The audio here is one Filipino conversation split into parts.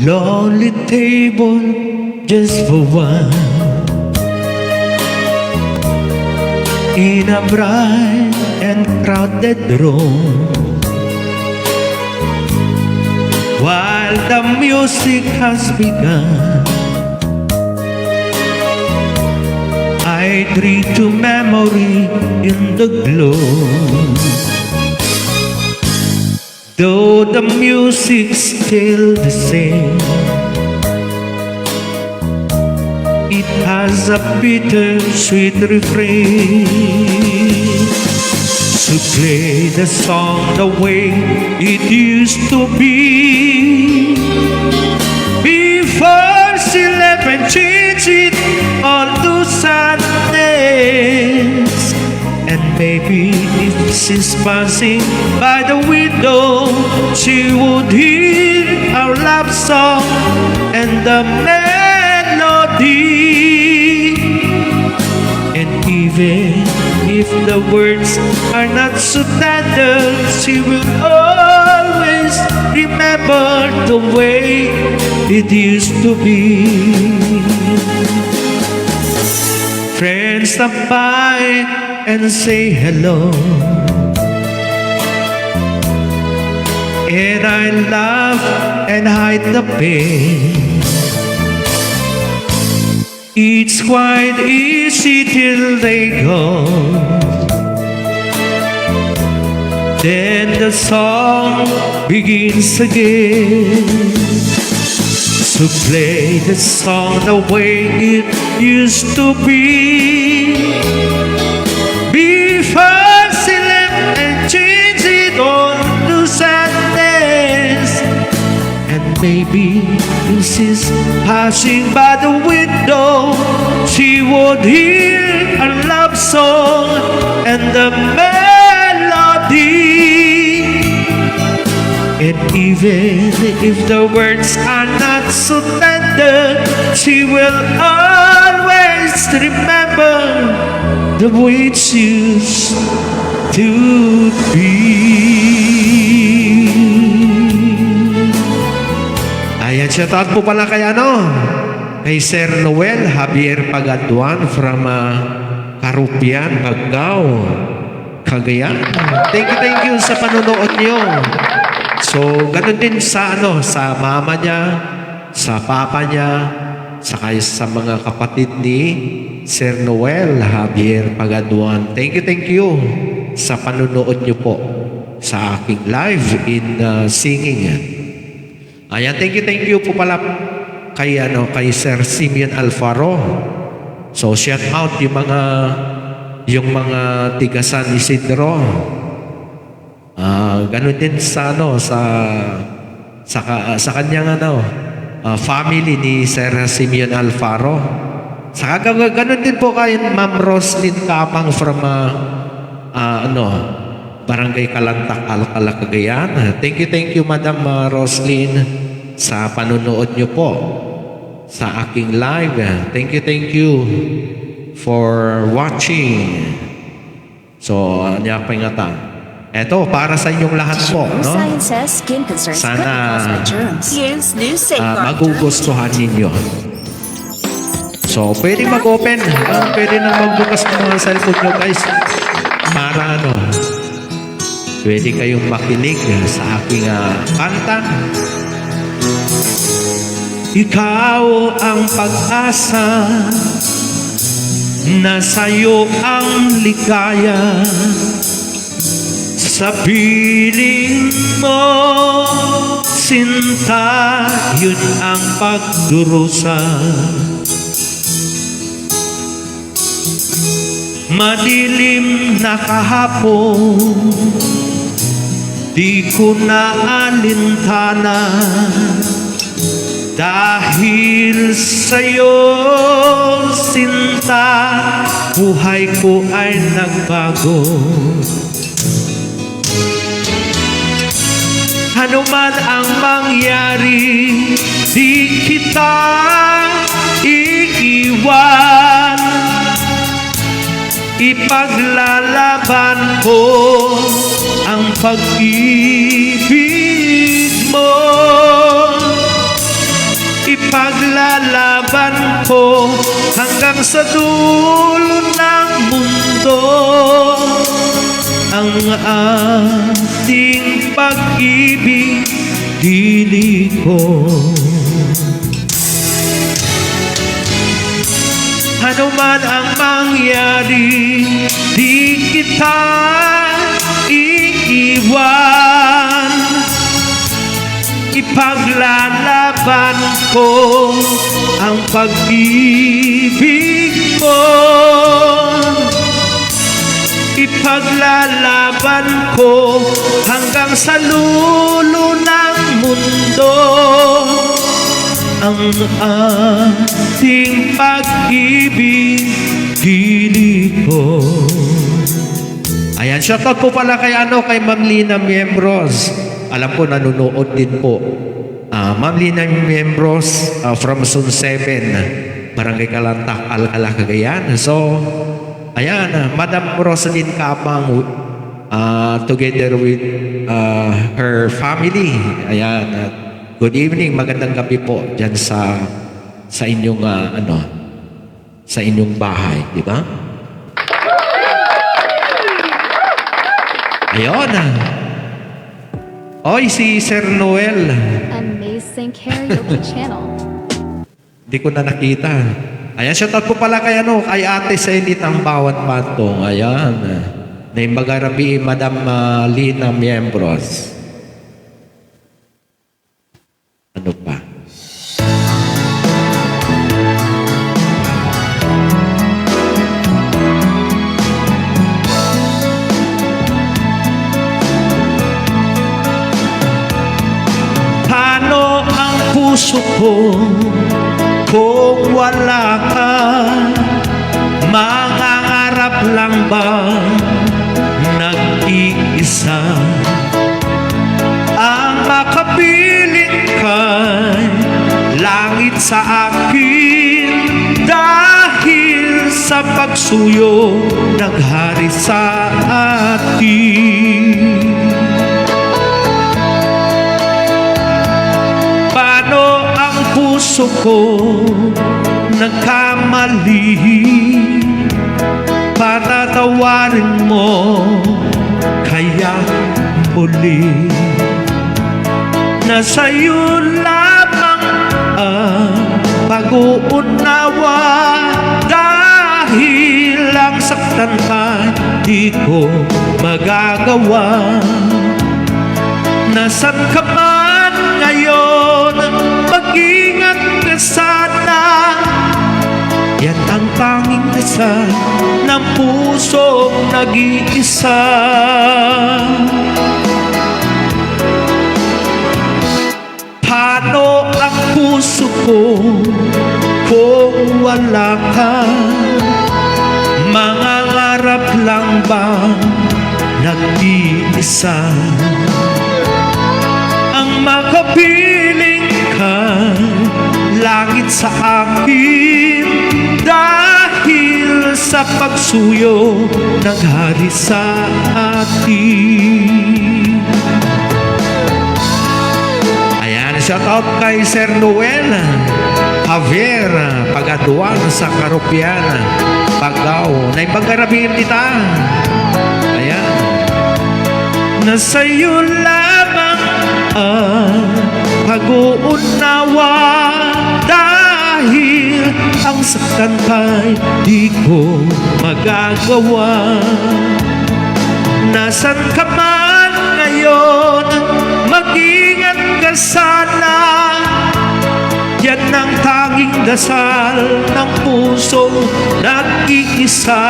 Lonely table just for one, in a bright and crowded room, while the music has begun. I dream to memory in the glow, though the music's still the same. It has a bitter-sweet refrain. So play the song the way it used to be, before she left and changed it all to sadness. And maybe if she's passing by the window, she would hear our love song and the melody. And even if the words are not so tender, she will always remember the way it used to be. Friends stop by and say hello, and I laugh and hide the pain. It's quite easy till they go, then the song begins again. So play the song the way it used to be, before she left and changed it all to sadness. And maybe if she's passing by the window, she would hear a love song and the melody. And even if the words are not so tender, she will always remember the way it used to be. Ayan, shout out po pala kay kay Sir Noel Javier Pagaduan from Karupian, Bagao, Cagayan. Thank you sa panonood niyo. So, ganun din sa sa mama niya, sa papa niya, saka sa mga kapatid ni Sir Noel Javier Pagaduan. Thank you sa panonood niyo po sa aking live in singing. Ayan, thank you po pala kay Sir Simeon Alfaro. So, shout out yung mga tiga San Isidro. Ganun din sa kanyang family ni Sir Simeon Alfaro. Saka ganun din po kay Ma'am Roslyn Kapang from Barangay Kalantak, Alcala, Cagayan. Thank you Madam Roslyn sa panunood niyo po sa aking live. Thank you for watching. So, niya pangatan. Eto, para sa inyong lahat po, no? Sana magugustuhan ninyo. So, pwede mag-open. Pwede na magbukas ng mga cellphone nyo, guys. Para pwede kayong makinig sa aking kanta. Ikaw ang pag-asa, na sa'yo ang ligaya. Sa piling mo, sinta, yun ang pagdurusa. Madilim na kahapon, di ko na alintana, dahil sa'yo, sinta, buhay ko ay nagbago. Ano man ang mangyari, di kita iiwan. Ipaglalaban ko ang pag-ibig mo. Ipaglalaban ko hanggang sa dulo ng mundo ang ating pag-ibig, hili ko. Ano man ang mangyari, di kita iiwan. Ipaglalaban ko ang pag-ibig mo. Ipaglalaban ko hanggang sa lulo ng mundo ang ating pag-ibig, hili ko. Ayan, shoutout po pala kay Ma'am Lina Miembros. Alam ko nanonood din po. Ma'am Lina Miembros from Zone 7, Barangay Kalantak, Alcala, Cagayan. So, ayan, Madam Rosalyn Kapang together with her family. Ayan, good evening, magandang gabi po dyan sa inyong sa inyong bahay, di ba? Ayun. Oy, si Sir Noel. Amazing Karaoke Channel. Hindi ko na nakita. Ayan, shoutout po pala kay kay Ate Senit ang bawat patong. Ayan. Naimagarabi, Madam Lina Miembros. Ano pa? Paano ang puso ko kung wala ka? Mangangarap lang ba nag-iisa? Ang makapiling kay langit sa akin, dahil sa pagsuyo naghari sa atin. Paano ang puso ko nagkamali? Patatawarin mo kaya muli. Nasa'yo lamang ang pag-uunawa, dahil ang saktan ka di ko magagawa. Nasaan ka man ngayon, mag-ingat ka sana. Yan ang tanging dasal ng pusong nag-iisa. Paano ang puso ko kung wala ka? Mangangarap lang ba nag-iisa? Ang makapiling ka langit sa akin, dahil sa pagsuyo naghari sa atin. Ayan, shout out kay Sir Noel Javier Pagaduan sa Karupian, Pagao. Naipagkarabing kita. Ayan. Nasa'yo lamang ang pag-uunawa, dahil ang saktan kay di ko magagawa. Nasaan ka man ngayon, mag-ingat ka sana. Yan ang tanging dasal ng pusong nag-iisa.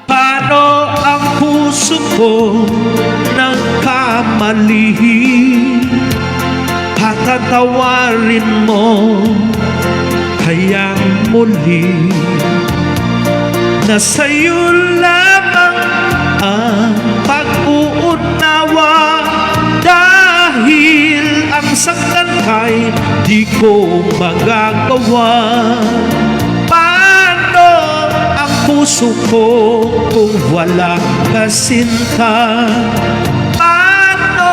Paano ang puso ko nagkamali? Patatawarin mo kayang muli. Nasa'yo lamang ang pag-uunawa, dahil ang saktan kay di ko magagawa. Paano ang puso ko kung wala ka sinta? Paano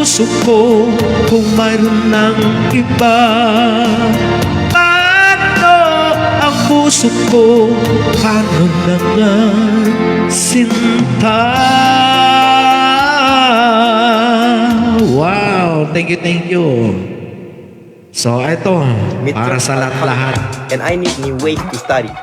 puso ko kung mayroon ng iba. Paano ang puso ko, paano na nga sinta? Wow, thank you. So, ito, para sa lahat-lahat. And I need new ways to study.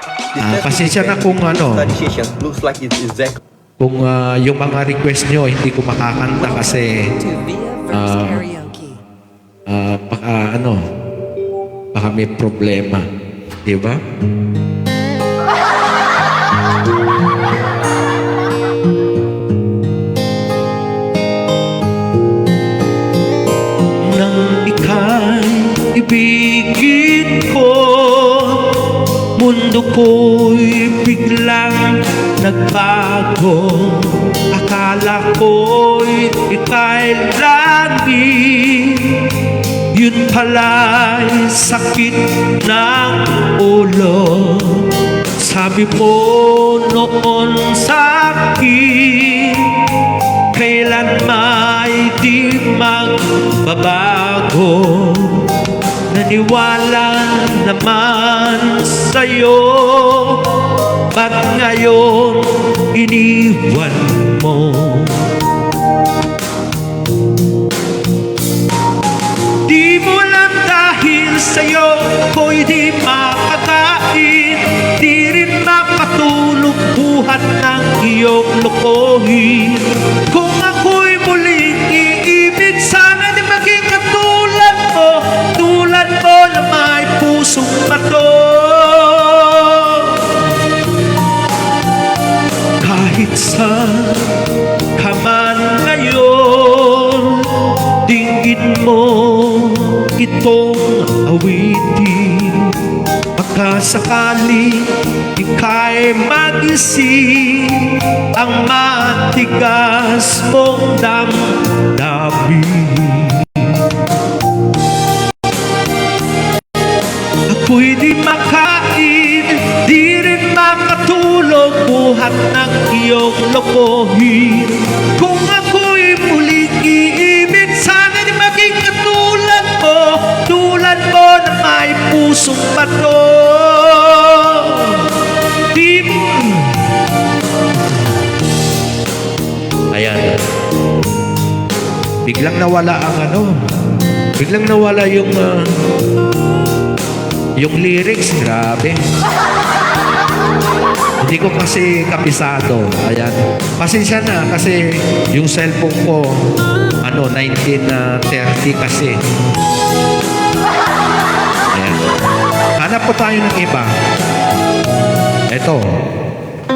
Pasensya na kung ano, Study session looks like it's exact. kung yung mga request nyo, hindi ko makakanta kasi to Via Verse Karaoke. baka may problema. Di ba? Nang ika'y ibigin ko, mundo ko'y biglang nagbago. Akala ko'y ika'y langit, yun pala'y sakit ng ulo. Sabi mo noon sa'kin, kailan may di magbabago. Naniwala naman sa'yo, ba't ngayon iniwan mo? Di mo lang dahil sa'yo ko'y di makakain, di rin makatulog buhat ng iyong lokohin. Kung ako'y muling iibig, sana di maging katulad mo, tulad mo na may pusong bato. Kahit saan ka man ngayon, dinggin mo itong awitin. Baka sakali ika'y magising ang matigas mong damdamin. Ako'y di makain, di rin makatulog buhat ng iyong lokohin. Kung ako'y muling iibig, sana di maging katulad mo, tulad mo na may pusong bato. Di mo. Ayan. Biglang nawala ang biglang nawala yung lyrics, grabe. Hindi ko kasi kapisado. Ayan. Pasensya na kasi yung cellphone ko 1930 kasi. Ayan. Hanap po tayo ng iba. Ito.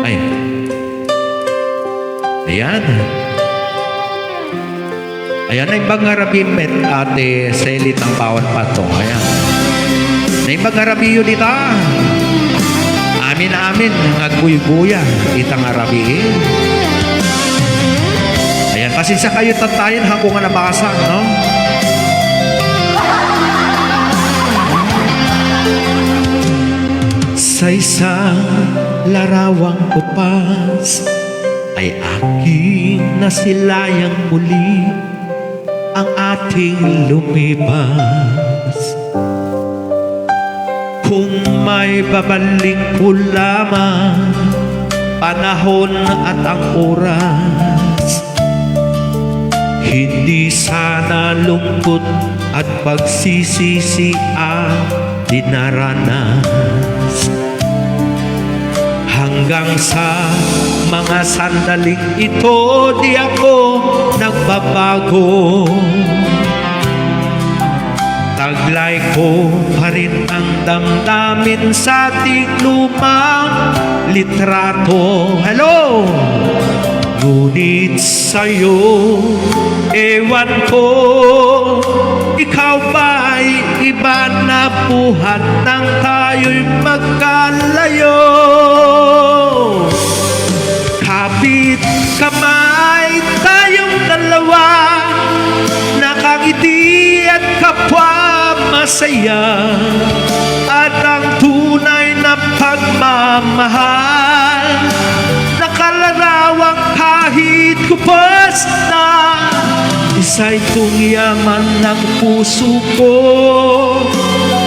Ay. Ayan. Ayan na yung bangarabin met ate Selit ng bawat patong. Ayan. Na yung bangarabin yun dita. Amin, nagbuy-buya. Itang arabiin. Ayan, pasensya kayo tantayin hanggang nga nabasa, no? Sa isang larawang upas ay aking nasilayang muli ang ating lumipas. Kung may babalik ko lamang panahon at ang oras, hindi sana lungkot at pagsisisi ang dinaranas. Hanggang sa mga sandaling ito, di ako nagbabago. Taglay ko pa rin ang damdamin sa ating lumang litrato. Hello! Ngunit sa'yo, ewan ko, ikaw ba'y iba na buhat nang tayo'y magkalayo? Kapit kamay tayong dalawa, nakangiti at kapwa masaya, at ang tunay na pagmamahal, nakalarawang kahit kupas na Sa itong yaman ng puso ko,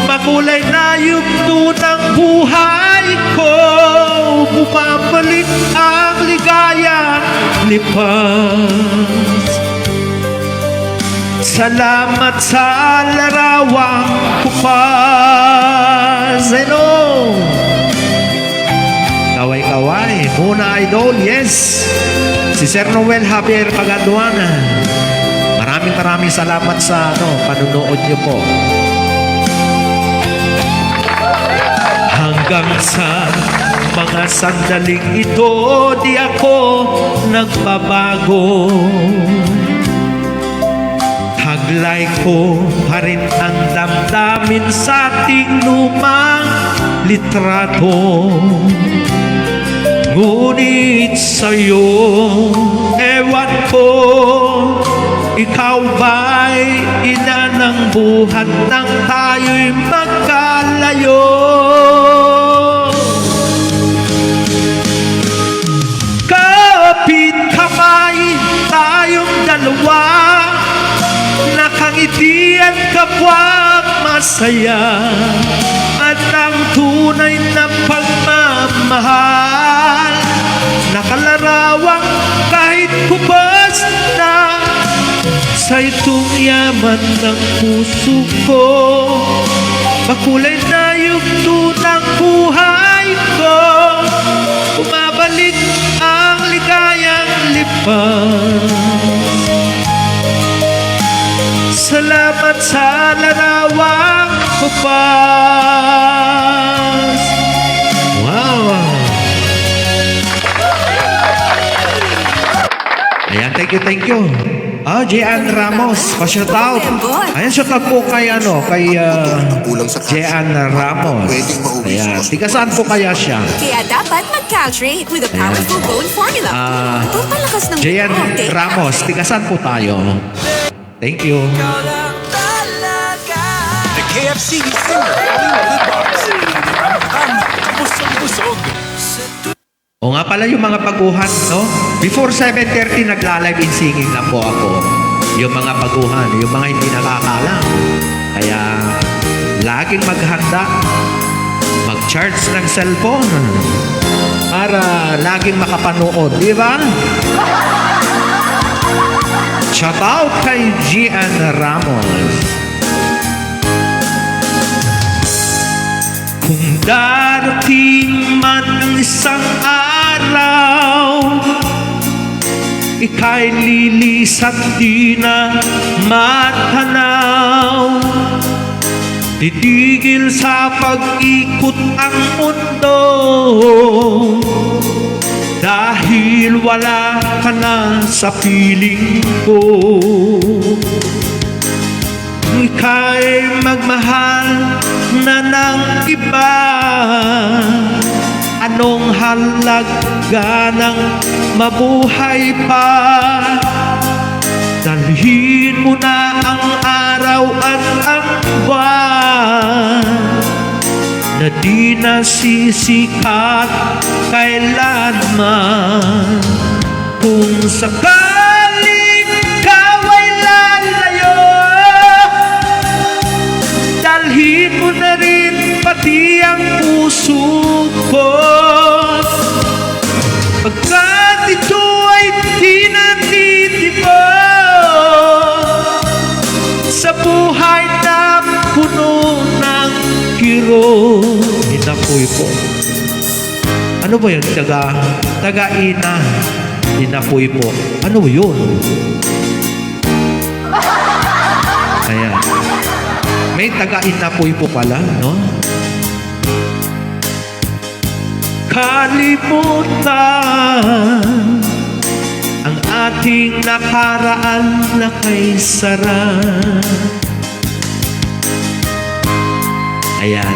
makulay na yugto ng buhay ko. Bumabalik ang ligaya, lipas. Salamat sa larawang kupas. Hello! Kaway-kaway, muna idol, yes. Si Sir Noel Javier Pagaduana. Maraming salamat sa panunood niyo po. Hanggang sa mga sandaling ito, di ako nagbabago. Taglay ko pa rin ang damdamin sa ating lumang litrato. Ngunit sa'yo, ewan ko, ikaw ba'y ina ng buhat nang tayo'y magkalayo? Kapit kamay tayong dalawa, nakangiti at kapwa masaya, at ang tunay na pagmamahal, nakalarawang kahit kubas na sa itong yaman ng puso ko. Makulay na yugto ng buhay ko, bumabalik ang ligayang lipas. Salamat sa larawang kupas. Wow! Ayan, thank you. Jean Ramos, pa-shout out. Ayan, shout out po kay Jean Ramos. Ayan, tiga saan po kaya siya? Kaya dapat mag-caltrate with a powerful bone formula. Papalakas ng Jean buhay. Ramos, tiga saan po tayo? Thank you. The KFC singer, Hollywood Box. Busog-busog. O nga pala yung mga baguhan, no? Before 7:30, nagla-live in singing lang po ako. Yung mga baguhan, yung mga hindi nakakalam. Kaya, laging maghanda. Mag-charge ng cellphone. Para laging makapanood, di ba? Shout out kay Gian Ramos. Kung darating man ang isang araw, ika'y lilis at di na matanaw. Titigil sa pag-ikot ang mundo, dahil wala ka na sa piling ko. Ika'y magmahal na ng iba, anong halaga ng mabuhay pa? Dalhin mo na ang araw at ang buwan, na di nasisikat kailanman. Kung sakaling ikaw ay lalayo, dalhin mo na rin pati ang puso ko. Pagkat ito ay di natitibok sa buhay na puno ng kirot. Inapoy po. Ano ba yun? Taga-ina. Inapoy po. Ano yun? Ayan. May taga-inapoy po pala, no? Kalimutan ang ating nakaraan na kay sarap. Ayan.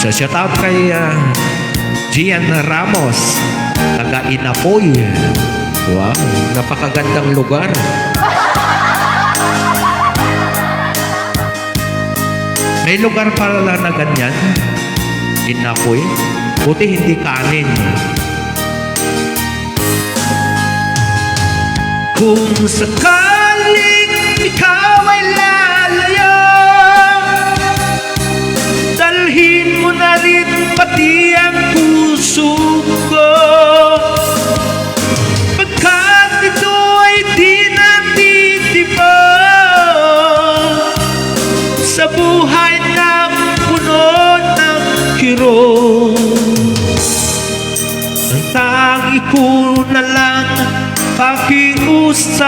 So, shout out kay Gian Ramos, taga-Inapoy. Wow, napakagandang lugar. May lugar pala na ganyan, Inapoy. Buti hindi kanin. Kung sakali ikaw ay lalayo, dalhin mo na rin pati ang puso ko. Pagkat ito ay di natitibok sa buhay na puno ng kirot. Ang tangi ko na lang pakiusap,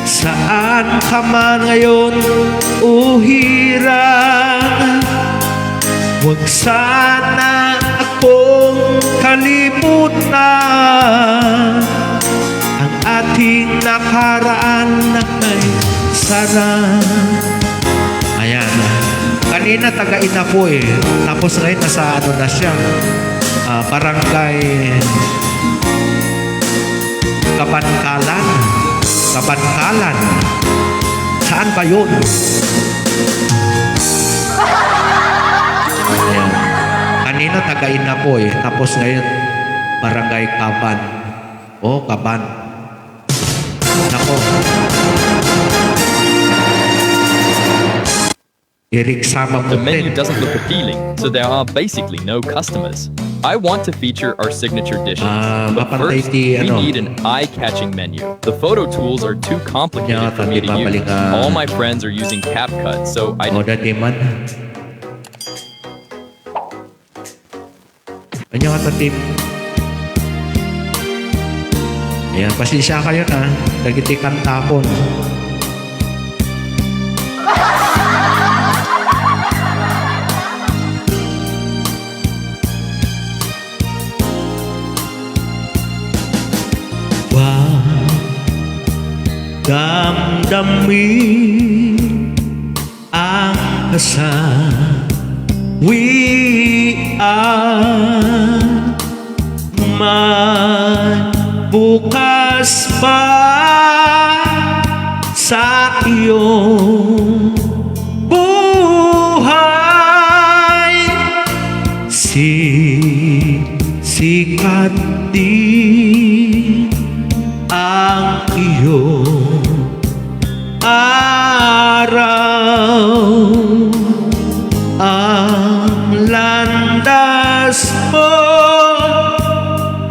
saan ka man ngayon o hirap, huwag sana akong kalimutan ang ating nakaraan na may sarap. Ayan. Kanina taga-ina po eh. Tapos ngayon nasa ano na siya. Barangay Kabankalan. Kabankalan. Saan ba yun? Ayan. Kanina taga-ina po eh. Tapos ngayon Barangay Kaban. Oh, Kaban. Nako. Eric Sama The menu Putin. doesn't look appealing, so there are basically no customers. I want to feature our signature dishes, but mapantay first ti, we ano. need an eye-catching menu. The photo tools are too complicated Yeah, for me to tati, use. babalik, All my friends are using CapCut, so I O dati man. Ano nga tatip? Ayan, pasensya kayo na. Nagitikan tapon. Damdamin ang kasawian, man bukas pa sa iyong buhay, sikat din ang iyong araw. Ang landas mo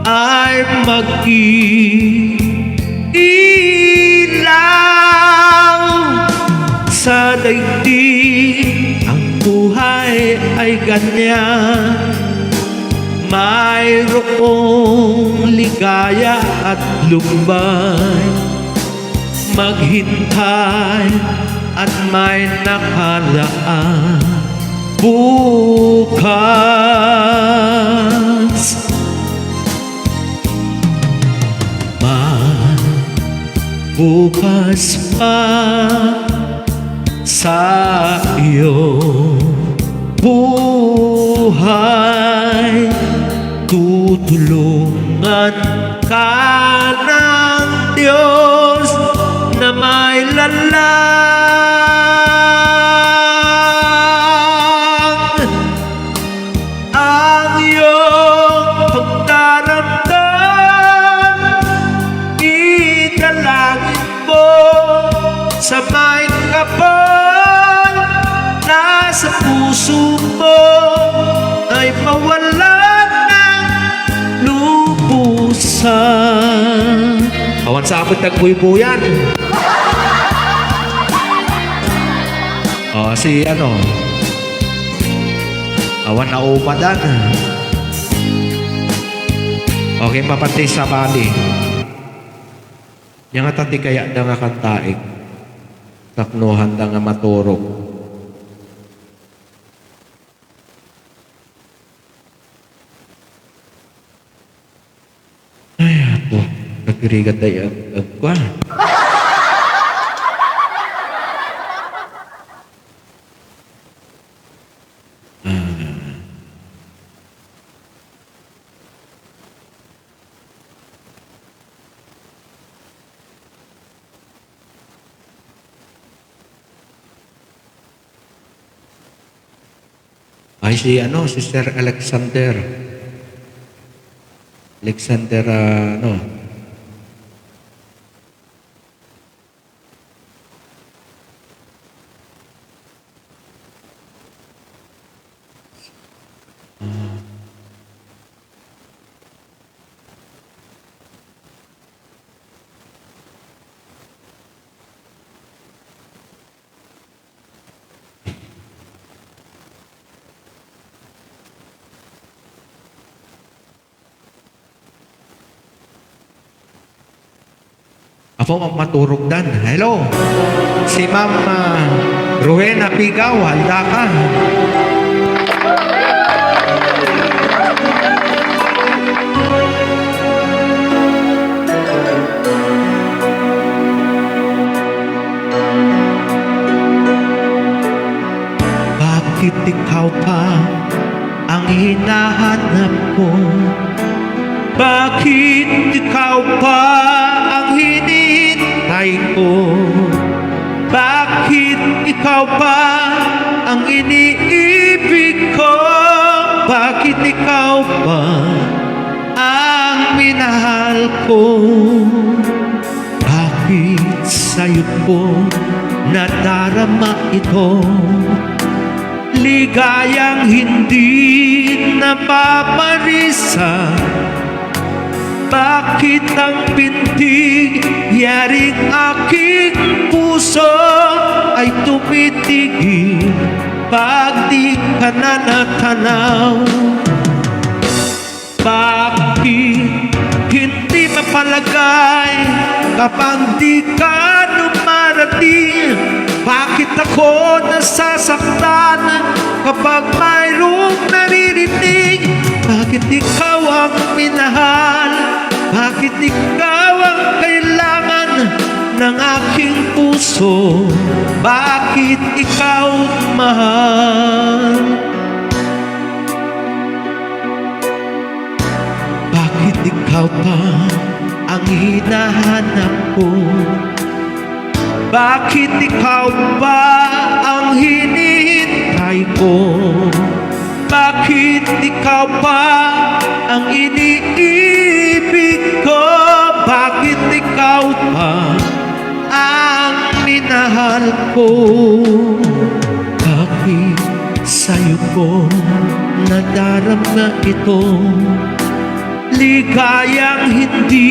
ay mag-ilaw sa daigdig. Ang buhay ay ganyan, mayroong ligaya at lumbay. Maghintay at may nakaraan bukas. Bukas pa sa iyong buhay, tutulungan ka ng Diyos na may lalang. Ang iyong pagdaramdam, idalangin mo sa may kapal na sa puso mo ay mawalan ng lubusan. Awan sa amin nagbuy-buyan. Si ano, awan na umadan. Okay, mapantay sa bali. Yang atati kaya da nga kantaig. Taknuhan da nga maturok. Ay, ako. Nagkirigat da yung agkwan. Ay, si Sir Alexander. Alexander, Apo maturog dan. Hello. Si Ma'am Rowena Pigaw, halda ka. Bakit ikaw pa ang hinahanap ko? Bakit ikaw pa ang hinihintay ko? Bakit ikaw pa ang iniibig ko? Bakit ikaw pa ang minahal ko? Bakit sa'yo ko nadarama ito? Ligayang hindi napaparisa. Bakit ang pintig yaring aking puso ay tumitigil pag di ka na natanaw? Bakit hindi mapalagay kapag di ka dumarating? Bakit ako nasasaktan kapag mayroong naririnig? Bakit ikaw ang minahal? Bakit ikaw ang kailangan ng aking puso? Bakit ikaw mahal? Bakit ikaw pa ang hinahanap ko? Bakit ikaw ba ang hinihintay ko? Bakit ikaw pa ang iniibig ko? Bakit ikaw pa ang minahal ko? Bakit sa'yo ko nadarama ito? Ligayang hindi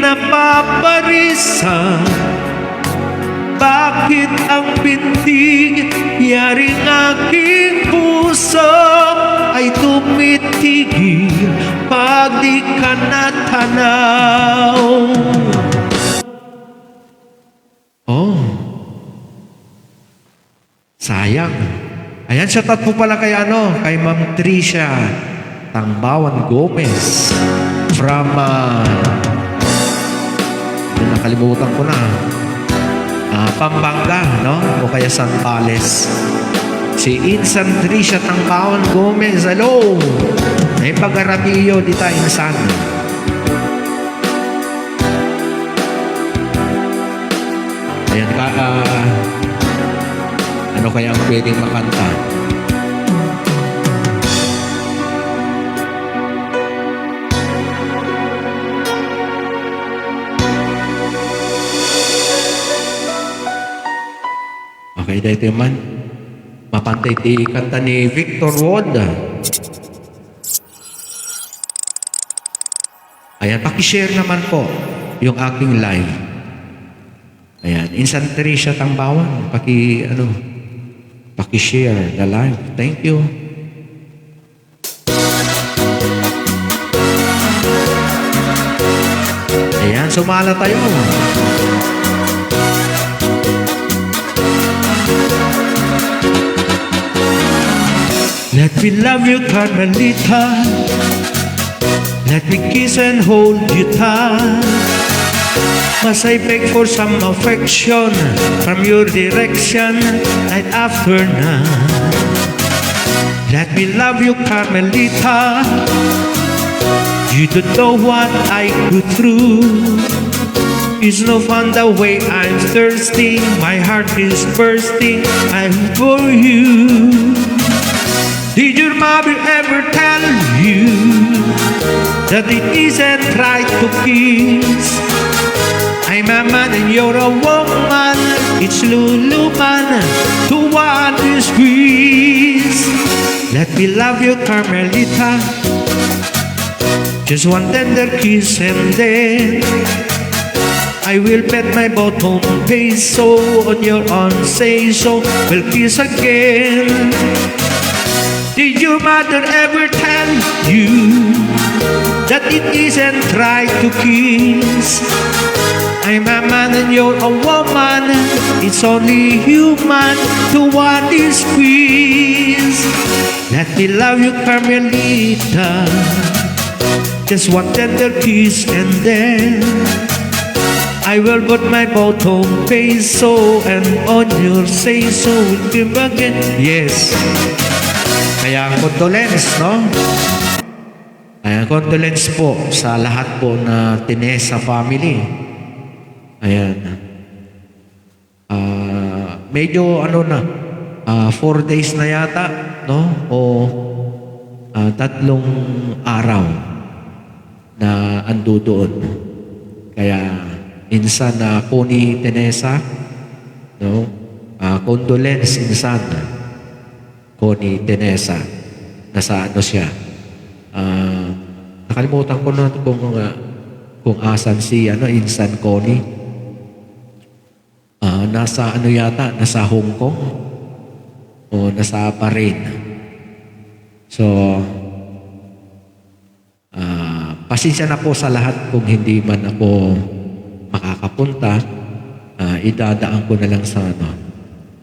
napaparisa. Bakit ang pintig yaring aking puso ay tumitigil pag di ka natanaw? Oh, sayang. Ayan, shout out po pala kay kay Ma'am Tricia Tangbawan Gomez from nakalimutan ko na. Pampanga, no? O kaya Santales. Si Insan Tricia Tangbawan Gomez, hello! May pag-arabiyo di tayo insan. Ayan ka, ano kaya ang pwedeng makanta? Okay, dahil man, mapantay ti kanta ni Victor Ward. Ayan, pakishare naman po yung aking live. Ayan, Insan Tricia Tangbawan, pakishare the live. Thank you. Ayan, sumala tayo. Let me love you, Carmelita. Let me kiss and hold you tight. Must I beg for some affection from your direction night after night? Let me love you, Carmelita. You don't know what I go through. It's no fun the way I'm thirsty. My heart is bursting. I'm for you. Did your mother ever tell you that it isn't right to kiss? I'm a man and you're a woman. It's luluman to want to squeeze. Let me love you, Carmelita. Just one tender kiss and then I will bet my bottom peso on your say so. We'll kiss again. Did your mother ever tell you that it isn't right to kiss? I'm a man and you're a woman. It's only human to want this squeeze. Let me love you, Carmelita. Just one tender kiss and then I will put my bottom peso and on your say so we'll give again. Yes. Kaya condolence, no? Kaya condolence po sa lahat po na Tinesa family. Ayan. Medyo ano na, 4 days na yata, no? O 3 araw na ando doon. Kaya insan na Connie Tinesa, no? Condolence insan Connie Tinesa. Nasa ano siya? Nakalimutan ko na kung asan si insan Connie. Nasa ano yata, nasa Hong Kong o nasa Bahrain. So, pasensya na po sa lahat kung hindi man ako makakapunta. Idadaan ko na lang sa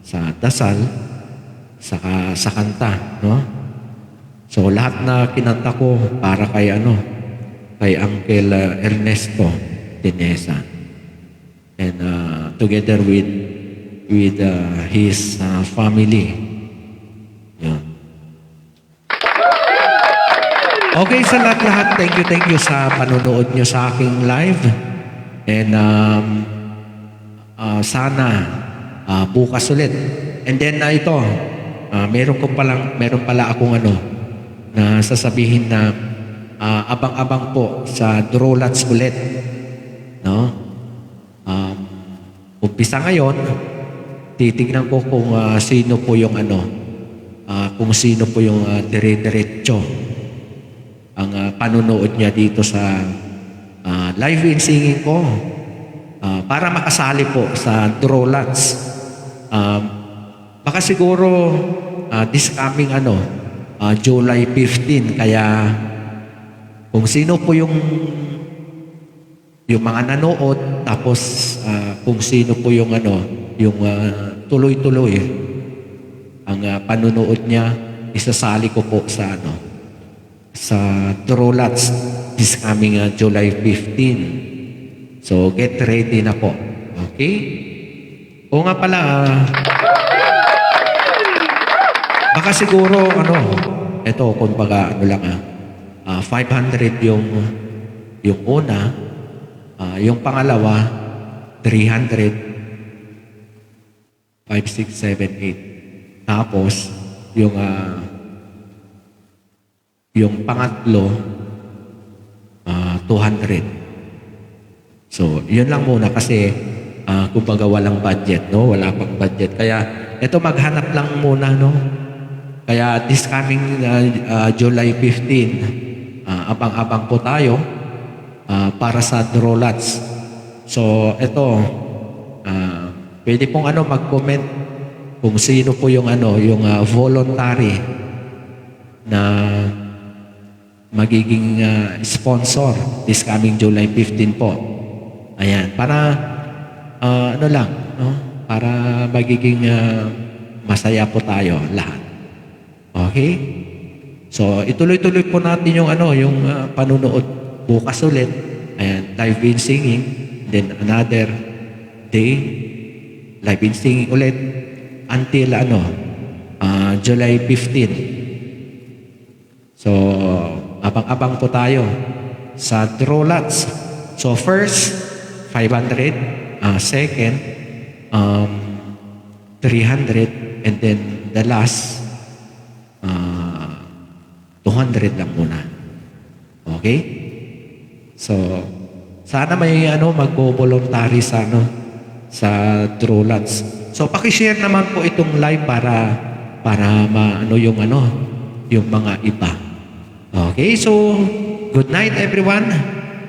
sa dasal, saka sa kanta, no? So lahat na kinanta ko para kay kay Uncle Ernesto Tinesa, and together with his family. Yun. Okay, sa lahat, thank you sa panonood nyo sa aking live. And sana bukas ulit. And then ito, meron pala akong na sasabihin na abang-abang po sa Drolats ulit. No? Umpisa ngayon, titignan ko kung sino po yung kung sino po yung dire-diretso ang panunood niya dito sa live in singing ko para makasali po sa Drolats. Baka siguro this coming July 15, kaya kung sino po yung mga nanood, tapos kung sino po yung yung tuloy-tuloy ang panunood niya, isasali ko po sa sa Drolats this coming July 15. So get ready na po. Okay? O nga pala, baka siguro ito kumbaga lang 500 yung una, yung pangalawa 300, 5, 6, 7, 8. Tapos yung pangatlo 200. So, yun lang muna kasi kumbaga walang budget, no? Wala pang budget. Kaya ito maghanap lang muna, no? Kaya this coming July 15, abang-abang po tayo para sa Drolats. So, ito pwede pong mag-comment kung sino po yung yung voluntary na magiging sponsor this coming July 15 po. Ayan, para lang, no? Para magiging masaya po tayo lahat. Okay? So, ituloy-tuloy po natin yung yung panunood bukas ulit. Ayan, live in singing. Then another day, live in singing ulit until July 15. So, abang-abang po tayo sa Drolats. So, first, 500. Second, 300. And then, the last, 200 lang muna. Okay? So, sana may magbo-voluntary sa sa Drolats. So, paki-share naman po itong live para yung yung mga iba. Okay, so good night everyone.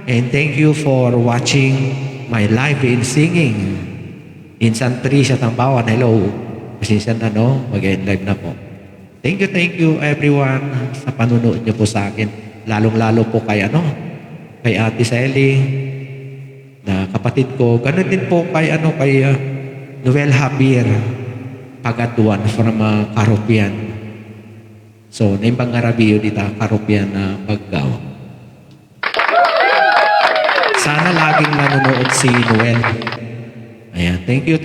And thank you for watching my live in singing. Insan 3 sa Tambawan. Hello. Pasensya na, no? Mag-end live na po. Thank you everyone sa panunood niyo po sa akin. Lalong-lalo po kay kay Ate Sally, na kapatid ko. Ganun din po kay Noel Javier Pagaduan from Karupian. So, naimbang ngarabiyo dito, Karupian na Paggaw. Sana laging nanonood si Noel. Ayan, thank you.